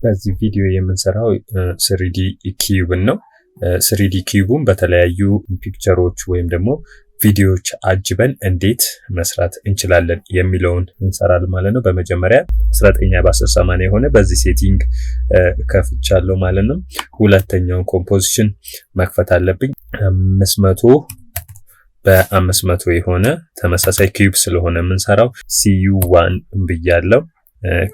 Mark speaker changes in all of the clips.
Speaker 1: በዚህ ቪዲዮ የምንሰራው 3D ኪዩብ ነው። 3D ኪዩቡን በተለያዩ ፒክቸሮች ወይም ደግሞ ቪዲዮዎች አጅበን እንዴት መስራት እንችላለን የሚለውን እንሰራለን ማለት ነው። በመጀመሪያ 19 የሆነ በዚህ ሴቲንግ ከፍቻለሁ ማለት ነው። ሁለተኛውን ኮምፖዚሽን መክፈት አለብኝ። 500 በ500 የሆነ ተመሳሳይ ኪዩብ ስለሆነ የምንሰራው CU1 ብያለሁ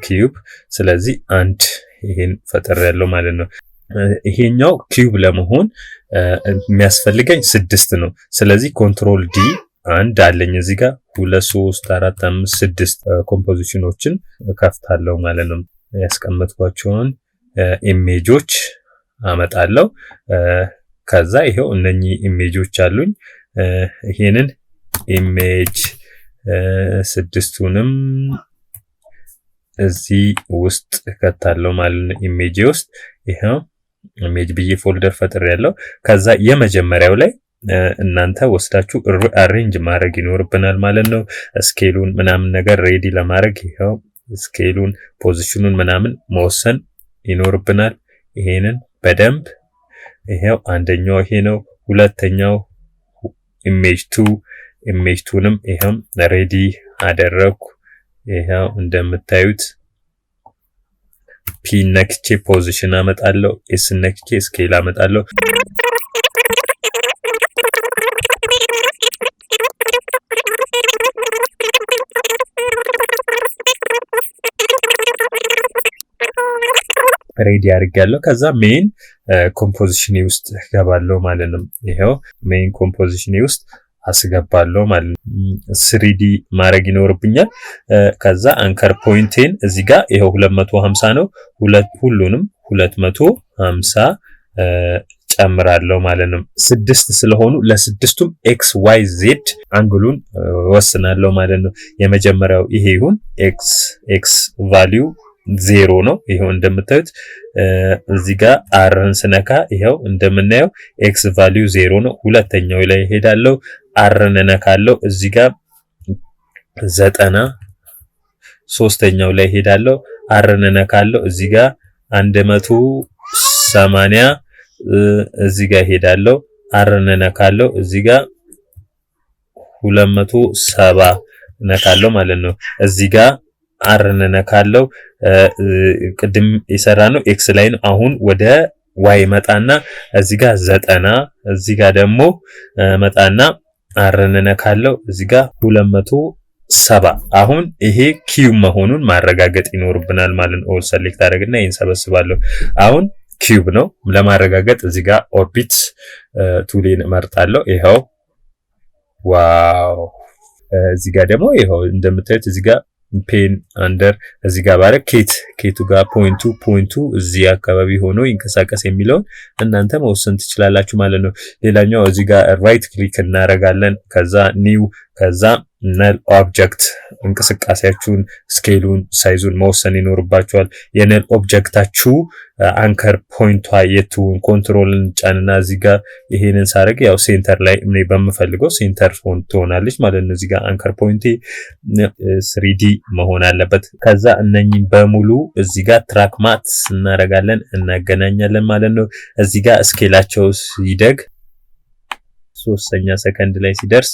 Speaker 1: ኪዩብ። ስለዚህ አንድ ይሄን ፈጠር ያለው ማለት ነው። ይሄኛው ኪዩብ ለመሆን የሚያስፈልገኝ 6 ነው። ስለዚህ ኮንትሮል ዲ አንድ አለኝ እዚህ ጋር 2 3 4 5 6 ኮምፖዚሽኖችን ከፍታለሁ ማለት ነው። ያስቀመጥኳቸውን ኢሜጆች አመጣለሁ። ከዛ ይሄው እነኚህ ኢሜጆች አሉኝ። ይሄንን ኢሜጅ 6ቱንም እዚህ ውስጥ ከታለው ማለት ነው። ኢሜጅ ውስጥ ይሄው ኢሜጅ ብዬ ፎልደር ፈጥር ያለው። ከዛ የመጀመሪያው ላይ እናንተ ወስዳችሁ አሬንጅ ማድረግ ይኖርብናል ማለት ነው። ስኬሉን ምናምን ነገር ሬዲ ለማድረግ ይሄው ስኬሉን ፖዚሽኑን ምናምን መወሰን ይኖርብናል። ይሄንን በደንብ ይሄው አንደኛው ይሄ ነው። ሁለተኛው ኢሜጅ 2ንም ይሄም ሬዲ አደረኩ። ይሄው እንደምታዩት ፒ ነክቼ ፖዚሽን አመጣለሁ፣ ኤስ ነክቼ ስኬል አመጣለሁ። ሬዲ አድርጋለሁ። ከዛ ሜን ኮምፖዚሽን ውስጥ ገባለሁ ማለት ነው። ይሄው ሜን ኮምፖዚሽን ውስጥ አስገባለሁ ማለት ነው። 3D ማድረግ ይኖርብኛል። ከዛ አንከር ፖይንቴን እዚህ ጋር ይሄው 250 ነው። ሁሉንም 250 ጨምራለሁ ማለት ነው። 6 ስለሆኑ ለስድስቱም ኤክስ ዋይ ዜድ አንግሉን ወስናለሁ ማለት ነው። የመጀመሪያው ይሄ ይሁን። ኤክስ ቫልዩ 0 ነው። ይሄው እንደምታዩት እዚህ ጋር አርን ስነካ ይሄው እንደምናየው ኤክስ ቫልዩ 0 ነው። ሁለተኛው ላይ ሄዳለሁ፣ አርን ነካለሁ፣ እዚህ ጋር 90። ሶስተኛው ላይ ሄዳለሁ፣ አርን ነካለሁ፣ እዚህ ጋር 180። እዚህ ጋር ሄዳለሁ፣ አርን ነካለሁ፣ እዚህ ጋር 270 ነካለሁ ማለት ነው። እዚህ ጋር አርን ነካለው። ቅድም የሰራ ነው ኤክስ ላይ ነው። አሁን ወደ ዋይ መጣና እዚህ ጋር 90፣ እዚህ ጋር ደግሞ መጣና አርን ነካለው፣ እዚህ ጋር 270። አሁን ይሄ ኪዩብ መሆኑን ማረጋገጥ ይኖርብናል ማለት ነው። ኦል ሰሌክት አደረግና ይሄን ሰበስባለሁ። አሁን ኪዩብ ነው ለማረጋገጥ እዚህ ጋር ኦርቢት ቱሌን እመርጣለሁ። ይሄው ዋው። እዚህ ጋር ደግሞ ይሄው እንደምታዩት እዚህ ጋር ፔን አንደር እዚህ ጋር ባለ ኬቱ ጋር ፖይንቱ እዚህ አካባቢ ሆኖ ይንቀሳቀስ የሚለውን እናንተ መወሰን ትችላላችሁ ማለት ነው። ሌላኛው እዚህ ጋር ራይት ክሊክ እናደርጋለን። ከዛ ኒው፣ ከዛ ነል ኦብጀክት እንቅስቃሴያችሁን ስኬሉን ሳይዙን መወሰን ይኖርባችኋል። የነል ኦብጀክታችሁ አንከር ፖይንቷ የቱን ኮንትሮልን ጫንና እዚህ ጋር ይሄንን ሳረግ ያው ሴንተር ላይ እኔ በመፈልገው ሴንተር ትሆናለች ማለት ነው። እዚህ ጋር አንከር ፖይንቴ 3D መሆን አለበት። ከዛ እነኚህ በሙሉ እዚህ ጋር ትራክ ማት እናደርጋለን፣ እናገናኛለን ማለት ነው። እዚህ ጋር ስኬላቸው ሲደግ 3ኛ ሰከንድ ላይ ሲደርስ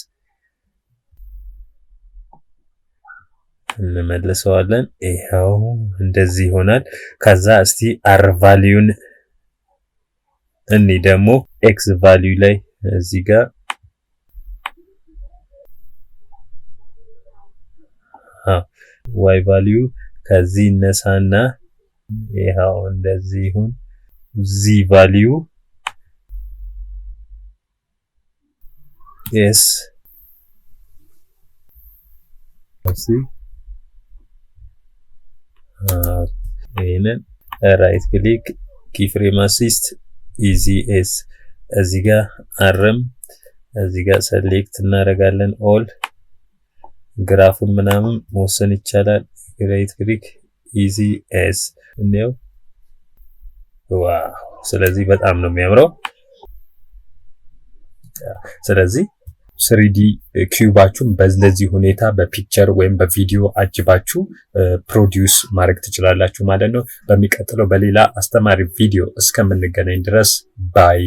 Speaker 1: እንመልሰዋለን። ይሄው እንደዚህ ይሆናል። ከዛ እስቲ አር ቫልዩን እኒ ደግሞ ኤክስ ቫልዩ ላይ እዚህ ጋር ዋይ ቫልዩ ከዚህ ነሳና ይሄው እንደዚህ ይሁን። ዚ ቫልዩ ኤስ ይሄንን ራይት ክሊክ ኪፍሬም አሲስት ኢዚ ኤስ እዚህ ጋር አርም እዚህ ጋር ሰሌክት እናደርጋለን። ኦል ግራፉን ምናምን መወሰን ይቻላል። ራይት ክሊክ ኢዚ ኤስ እንየው። ዋው! ስለዚህ በጣም ነው የሚያምረው። ስለዚህ ስሪዲ ኪዩባችሁን በዚህ ሁኔታ በፒክቸር ወይም በቪዲዮ አጅባችሁ ፕሮዲዩስ ማድረግ ትችላላችሁ ማለት ነው። በሚቀጥለው በሌላ አስተማሪ ቪዲዮ እስከምንገናኝ ድረስ ባይ